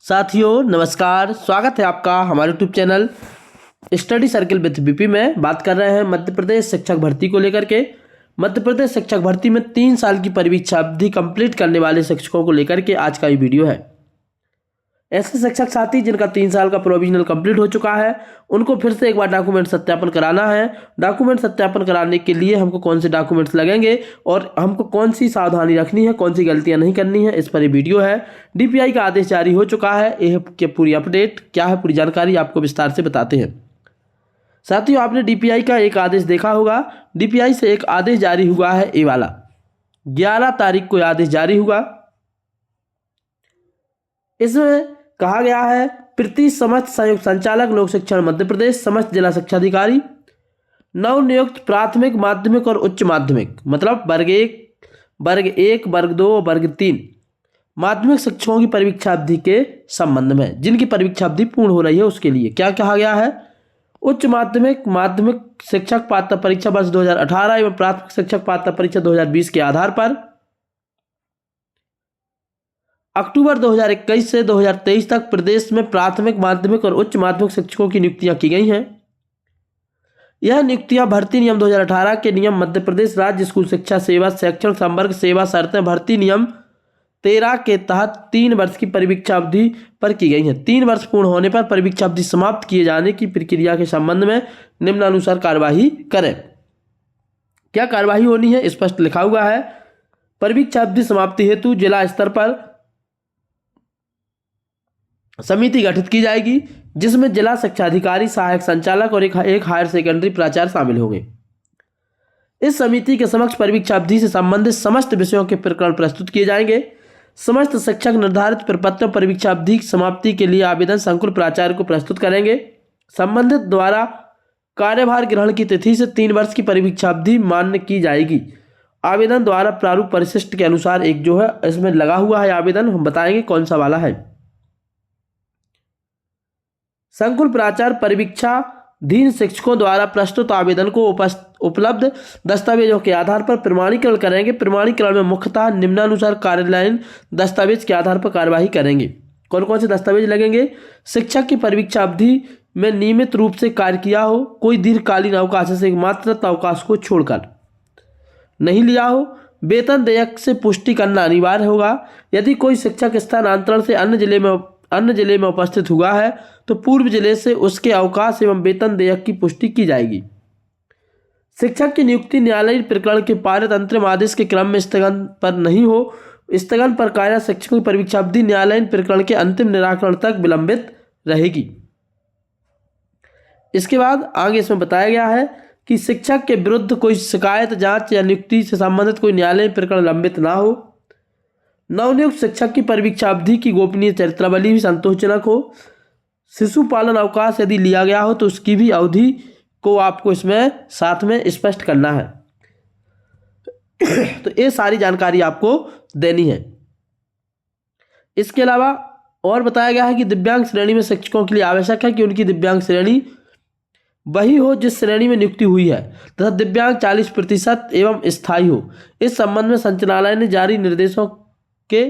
साथियों नमस्कार, स्वागत है आपका हमारे YouTube channel study circle with BP में। बात कर रहे हैं मध्य प्रदेश शिक्षक भर्ती को लेकर के। मध्य प्रदेश शिक्षक भर्ती में 3 साल की परीक्षा अवधि कंप्लीट करने वाले शिक्षकों को लेकर के आज का ये वीडियो है। ऐसे शिक्षक साथी जिनका 3 साल का प्रोविजनल कंप्लीट हो चुका है, उनको फिर से एक बार डॉक्यूमेंट सत्यापन कराना है। डॉक्यूमेंट सत्यापन कराने के लिए हमको कौन से डॉक्यूमेंट्स लगेंगे और हमको कौन सी सावधानी रखनी है, कौन सी गलतियां नहीं करनी है, इस पर ये वीडियो है। डीपीआई का आदेश जारी हो चुका है। यह पूरी अपडेट क्या है, पूरी जानकारी आपको विस्तार से बताते हैं। साथियों, आपने डीपीआई का एक आदेश देखा होगा। डीपीआई से एक आदेश जारी हुआ है, ये वाला 11 तारीख को आदेश जारी हुआ। इसमें कहा गया है, प्रति समस्त संयुक्त संचालक लोक शिक्षण मध्य प्रदेश, समस्त जिला शिक्षा अधिकारी, नवनियुक्त प्राथमिक, माध्यमिक और उच्च माध्यमिक, मतलब वर्ग 1, वर्ग 2, वर्ग 3 माध्यमिक शिक्षकों की परीक्षा अवधि के संबंध में, जिनकी परीक्षा अवधि पूर्ण हो रही है, उसके लिए क्या कहा गया है। उच्च माध्यमिक शिक्षक पात्रता परीक्षा वर्ष 2018 एवं प्राथमिक शिक्षक पात्रता परीक्षा 2020 के आधार पर अक्टूबर 2021 से 2023 तक प्रदेश में प्राथमिक, माध्यमिक और उच्च माध्यमिक शिक्षकों की नियुक्तियां की गई हैं। यह नियुक्तियां भर्ती नियम 2018 के नियम, मध्य प्रदेश राज्य स्कूल शिक्षा सेवा शैक्षणिक संवर्ग सेवा शर्तें भर्ती नियम 13 के तहत 3 वर्ष की परीक्षा अवधि पर की गई हैं। 3 वर्ष पूर्ण होने पर परीक्षा अवधि समाप्त किए जाने की प्रक्रिया के संबंध में निम्नानुसार कार्यवाही करें। क्या कार्यवाही होनी है, स्पष्ट लिखा हुआ है। परीक्षा अवधि समाप्ति हेतु जिला स्तर पर समिति गठित की जाएगी, जिसमें जिला शिक्षा अधिकारी, सहायक संचालक और एक हायर सेकेंडरी प्राचार्य शामिल होंगे। इस समिति के समक्ष परीक्षा अवधि से संबंधित समस्त विषयों के प्रकरण प्रस्तुत किए जाएंगे। समस्त शिक्षक निर्धारित प्रपत्र परीक्षा अवधि समाप्ति के लिए आवेदन संकुल प्राचार्य को प्रस्तुत करेंगे। संबंधित द्वारा कार्यभार ग्रहण की तिथि से 3 वर्ष की परीक्षा अवधि मान्य की जाएगी। आवेदन द्वारा प्रारूप परिशिष्ट के अनुसार एक जो है इसमें लगा हुआ है आवेदन, हम बताएंगे कौन सा वाला है। संकुल प्राचार्य परीक्षाधीन शिक्षकों द्वारा प्रस्तुत आवेदन को उपलब्ध दस्तावेजों के आधार पर प्रमाणीकरण करेंगे। प्रमाणीकरण में मुख्यतः निम्नानुसार कार्यालयीन दस्तावेज के आधार पर कार्यवाही करेंगे। कौन कौन से दस्तावेज लगेंगे। शिक्षक की परीक्षा अवधि में नियमित रूप से कार्य किया हो, कोई दीर्घकालीन अवकाश से मात्र अवकाश को छोड़कर नहीं लिया हो, वेतन देयक से पुष्टि करना अनिवार्य होगा। यदि कोई शिक्षक स्थानांतरण से अन्य जिले में उपस्थित हुआ है तो पूर्व जिले से उसके अवकाश एवं वेतन देयक की पुष्टि की जाएगी। शिक्षक की नियुक्ति न्यायालयीन प्रकरण के पारित अंतरिम आदेश के क्रम में स्थगन पर नहीं हो। स्थगन पर कार्यरत शिक्षकों की परीक्षा अवधि न्यायालयीन प्रकरण के अंतिम निराकरण तक विलंबित रहेगी। इसके बाद आगे इसमें बताया गया है कि शिक्षक के विरुद्ध कोई शिकायत, जांच या नियुक्ति से संबंधित कोई न्यायालयीन प्रकरण लंबित ना हो। नवनियुक्त शिक्षक की परीक्षा अवधि की गोपनीय चरित्रावली भी संतोषजनक हो। शिशु पालन अवकाश यदि लिया गया हो तो उसकी भी अवधि को आपको इसमें साथ में स्पष्ट करना है। तो ये सारी जानकारी आपको देनी है। इसके अलावा और बताया गया है कि दिव्यांग श्रेणी में शिक्षकों के लिए आवश्यक है कि उनकी दिव्यांग श्रेणी वही हो जिस श्रेणी में नियुक्ति हुई है तथा दिव्यांग 40% एवं स्थायी हो। इस संबंध में संचालनालय ने जारी निर्देशों के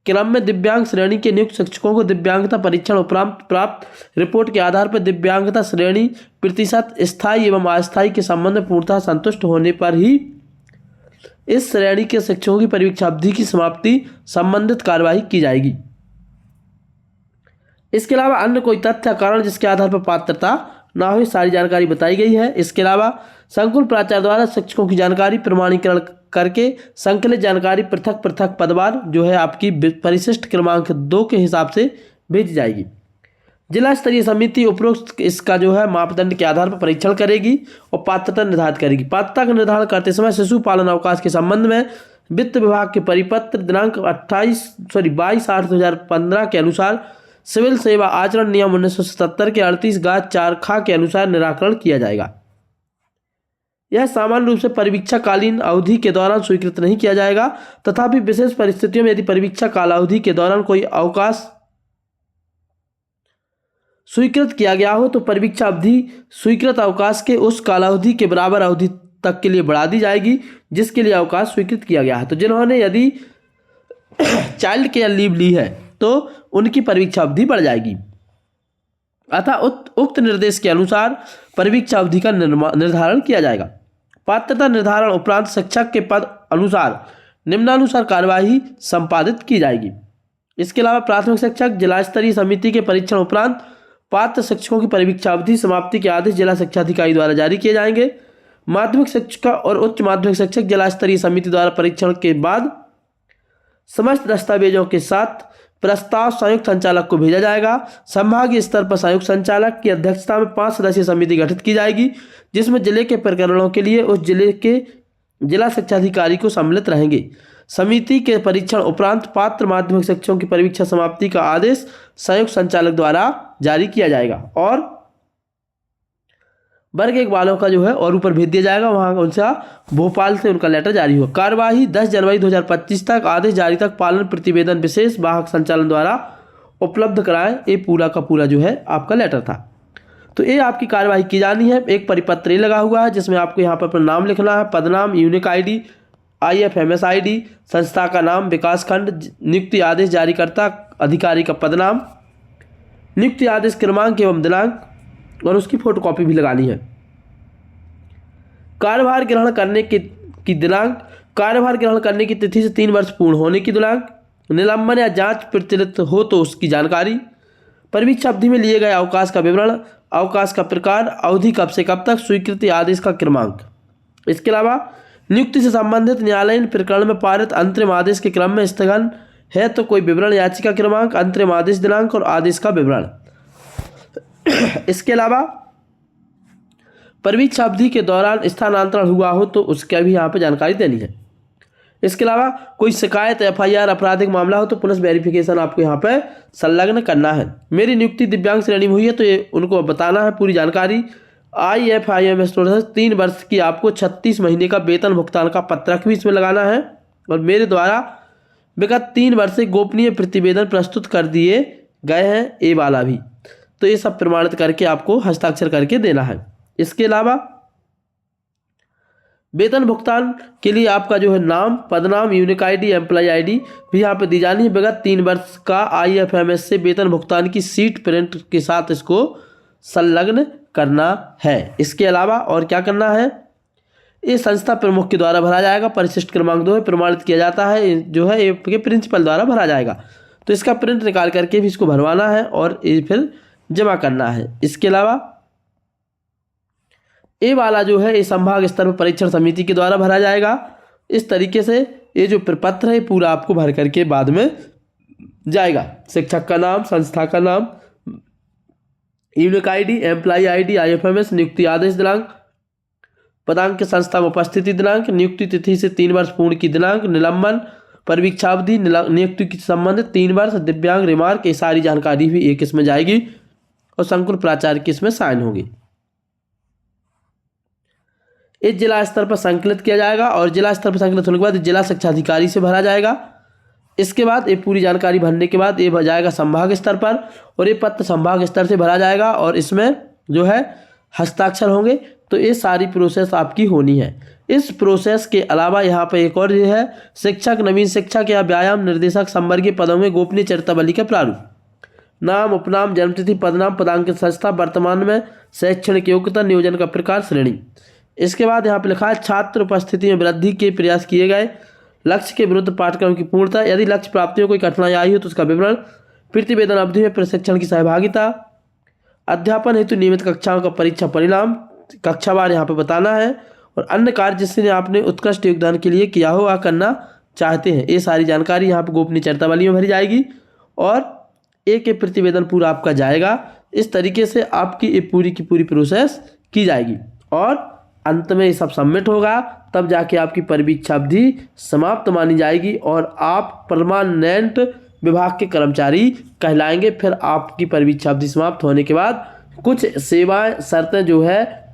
क्रम में दिव्यांग श्रेणी के नियुक्त शिक्षकों को दिव्यांगता परीक्षण उपरांत प्राप्त रिपोर्ट के आधार पर दिव्यांगता श्रेणी प्रतिशत, स्थायी एवं अस्थायी के संबंध में पूर्णतः संतुष्ट होने पर ही इस श्रेणी के शिक्षकों की परीक्षा अवधि की समाप्ति संबंधित कार्यवाही की जाएगी। इसके अलावा अन्य कोई तथ्य कारण जिसके आधार पर पात्रता ना हो, सारी जानकारी बताई गई है। इसके अलावा संकुल प्राचार्य द्वारा शिक्षकों की जानकारी प्रमाणीकरण करके संकलित जानकारी पृथक पदवार जो है आपकी परिशिष्ट क्रमांक 2 के हिसाब से भेजी जाएगी। जिला स्तरीय समिति उपरोक्त इसका जो है मापदंड के आधार पर परीक्षण करेगी और पात्रता निर्धारित करेगी। पात्रता का निर्धारण करते समय शिशु पालन अवकाश के संबंध में वित्त विभाग के परिपत्र दिनांक 22/8/2015 के अनुसार सिविल सेवा आचरण नियम 1977 के 38(4) ख के अनुसार निराकरण किया जाएगा। यह सामान्य रूप से परीक्षा कालीन अवधि के दौरान स्वीकृत नहीं किया जाएगा। तथापि विशेष परिस्थितियों में यदि परीक्षा कालावधि के दौरान कोई अवकाश स्वीकृत किया गया हो तो परीक्षा अवधि स्वीकृत अवकाश के उस कालावधि के बराबर अवधि तक के लिए बढ़ा दी जाएगी जिसके लिए अवकाश स्वीकृत किया गया है। तो जिन्होंने यदि चाइल्ड केयर लीव ली है तो उनकी परीक्षा अवधि बढ़ जाएगी। अतः उक्त निर्देश के अनुसार परीक्षा अवधि का निर्धारण किया जाएगा। पात्रता निर्धारण उपरांत शिक्षक के पद अनुसार निम्नानुसार कार्यवाही संपादित की जाएगी। इसके अलावा प्राथमिक शिक्षक जिला स्तरीय समिति के परीक्षण उपरांत पात्र शिक्षकों की परीक्षा अवधि समाप्ति के आदेश जिला शिक्षा अधिकारी द्वारा जारी किए जाएंगे। माध्यमिक शिक्षक और उच्च माध्यमिक शिक्षक जिला स्तरीय समिति द्वारा परीक्षण के बाद समस्त दस्तावेजों के साथ प्रस्ताव संयुक्त संचालक को भेजा जाएगा। संभागीय स्तर पर संयुक्त संचालक की अध्यक्षता में 5 सदस्यीय समिति गठित की जाएगी, जिसमें जिले के प्रकरणों के लिए उस जिले के जिला शिक्षा अधिकारी को सम्मिलित रहेंगे। समिति के परीक्षण उपरांत पात्र माध्यमिक शिक्षकों की परीक्षा समाप्ति का आदेश संयुक्त संचालक द्वारा जारी किया जाएगा और वर्ग 1 वालों का जो है और ऊपर भेज दिया जाएगा, वहां उनका भोपाल से उनका लेटर जारी होगा। कार्यवाही 10 जनवरी 2025 तक आदेश जारी तक पालन प्रतिवेदन विशेष वाहक संचालन द्वारा उपलब्ध कराएं। ये पूरा का पूरा जो है आपका लेटर था। तो ये आपकी कार्यवाही की जानी है। एक परिपत्र ये लगा हुआ है जिसमें आपको यहाँ पर अपना नाम लिखना है, पदनाम, यूनिक ID, IFMS ID, संस्था का नाम, विकास खंड, नियुक्ति आदेश जारीकर्ता अधिकारी का पदनाम, नियुक्ति आदेश क्रमांक एवं दिनांक और उसकी फोटोकॉपी भी लगानी है। कार्यभार ग्रहण करने की दिनांक, कार्यभार ग्रहण करने की तिथि से 3 वर्ष पूर्ण होने की दिनांक, निलंबन या जांच प्रचलित हो तो उसकी जानकारी, परीक्षा अवधि में लिए गए अवकाश का विवरण, अवकाश का प्रकार, अवधि कब से कब तक, स्वीकृति आदेश का क्रमांक। इसके अलावा नियुक्ति से संबंधित न्यायालयीन प्रकरण में पारित अंतरिम आदेश के क्रम में स्थगन है तो कोई विवरण, याचिका क्रमांक, अंतरिम आदेश दिनांक और आदेश का विवरण। इसके अलावा परीक्षा अवधि के दौरान स्थानांतरण हुआ हो तो उसका भी यहाँ पे जानकारी देनी है। इसके अलावा कोई शिकायत, FIR, आपराधिक मामला हो तो पुलिस वेरिफिकेशन आपको यहाँ पे संलग्न करना है। मेरी नियुक्ति दिव्यांग श्रेणी में हुई है तो ये उनको बताना है पूरी जानकारी। IFIMS 3 वर्ष की आपको 36 महीने का वेतन भुगतान का पत्रक भी इसमें लगाना है और मेरे द्वारा विगत 3 वर्ष से गोपनीय प्रतिवेदन प्रस्तुत कर दिए गए हैं, ये वाला भी। तो ये सब प्रमाणित करके आपको हस्ताक्षर करके देना है। इसके अलावा वेतन भुगतान के लिए आपका जो है नाम, पदनाम, यूनिक ID, एम्प्लॉय ID भी यहाँ पे दी जानी है। विगत 3 वर्ष का IFMS से वेतन भुगतान की सीट प्रिंट के साथ इसको संलग्न करना है। इसके अलावा और क्या करना है, ये संस्था प्रमुख के द्वारा भरा जाएगा। परिशिष्ट क्रमांक 2 प्रमाणित किया जाता है जो है ये प्रिंसिपल द्वारा भरा जाएगा, तो इसका प्रिंट निकाल करके भी इसको भरवाना है और ये फिर जमा करना है। इसके अलावा ये वाला जो है ये संभाग स्तर पर परीक्षण समिति के द्वारा भरा जाएगा। इस तरीके से ये जो प्रपत्र है पूरा आपको भर करके बाद में जाएगा। शिक्षक का नाम, संस्था का नाम, unique ID, employ ID, IFMS, नियुक्ति आदेश दिनांक, पदांक के संस्था में उपस्थिति दिनांक, नियुक्ति तिथि से 3 वर्ष पूर्ण की दिनांक, निलंबन, परीक्षा अवधि, नियुक्ति के संबंधित 3 वर्ष, दिव्यांग रिमार्क, ये सारी जानकारी भी एक इसमें जाएगी और संकुल प्राचार्य की इसमें साइन होगी। इस जिला स्तर पर संकलित किया जाएगा और जिला स्तर पर संकलित होने के बाद जिला शिक्षा अधिकारी से भरा जाएगा। इसके बाद ये पूरी जानकारी भरने के बाद ये जाएगा संभाग स्तर पर और ये पत्र संभाग स्तर से भरा जाएगा और इसमें जो है हस्ताक्षर होंगे। तो ये सारी प्रोसेस आपकी होनी है। इस प्रोसेस के अलावा यहाँ पर एक और ये है, शिक्षक, नवीन शिक्षक या व्यायाम निर्देशक संवर्गीय पदों में गोपनीय चरित्रावली का प्रारूप, नाम, उपनाम, जन्मतिथि, पदनाम, पदांकित संस्था, वर्तमान में शैक्षणिक योग्यता, नियोजन का प्रकार, श्रेणी। इसके बाद यहाँ पे लिखा है छात्र उपस्थिति में वृद्धि के प्रयास किए गए, लक्ष्य के विरुद्ध पाठ्यक्रम की पूर्णता, यदि लक्ष्य प्राप्ति में कोई कठिनाई आई हो तो उसका विवरण, प्रतिवेदन अवधि में प्रशिक्षण की सहभागिता, अध्यापन हेतु नियमित कक्षाओं का परीक्षा परिणाम, कक्षावार यहाँ पे बताना है और अन्य कार्य जिसने आपने उत्कृष्ट योगदान के लिए किया हो वह करना चाहते हैं। ये सारी जानकारी यहाँ पे गोपनीय चरित्रावली में भरी जाएगी और एक प्रतिवेदन पूरा आपका जाएगा। इस तरीके से आपकी ये पूरी की पूरी प्रोसेस की जाएगी और अंत में ये सब सबमिट होगा, तब जाके आपकी परीक्षा अवधि समाप्त मानी जाएगी और आप परमानेंट विभाग के कर्मचारी कहलाएंगे। फिर आपकी परीक्षा अवधि समाप्त होने के बाद कुछ सेवाएं, शर्तें जो है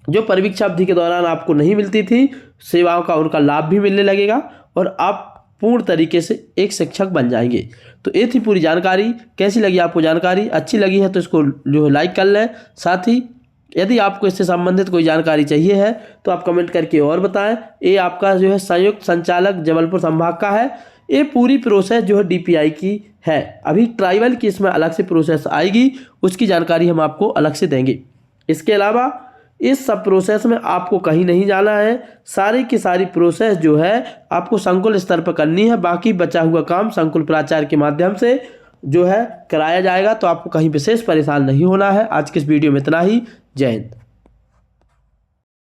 जो परीक्षा अवधि के दौरान आपको नहीं मिलती थी, सेवाओं का उनका लाभ भी मिलने लगेगा और आप पूर्ण तरीके से एक शिक्षक बन जाएंगे। तो ये थी पूरी जानकारी। कैसी लगी आपको जानकारी? अच्छी लगी है तो इसको जो है लाइक कर लें। साथ ही यदि आपको इससे संबंधित कोई जानकारी चाहिए है तो आप कमेंट करके और बताएं। ये आपका जो है संयुक्त संचालक जबलपुर संभाग का है। ये पूरी प्रोसेस जो है DPI की है। अभी ट्राइबल की इसमें अलग से प्रोसेस आएगी, उसकी जानकारी हम आपको अलग से देंगे। इसके अलावा इस सब प्रोसेस में आपको कहीं नहीं जाना है, सारी की सारी प्रोसेस जो है आपको संकुल स्तर पर करनी है। बाकी बचा हुआ काम संकुल प्राचार्य के माध्यम से जो है कराया जाएगा, तो आपको कहीं विशेष परेशान नहीं होना है। आज के इस वीडियो में इतना ही। जय हिंद।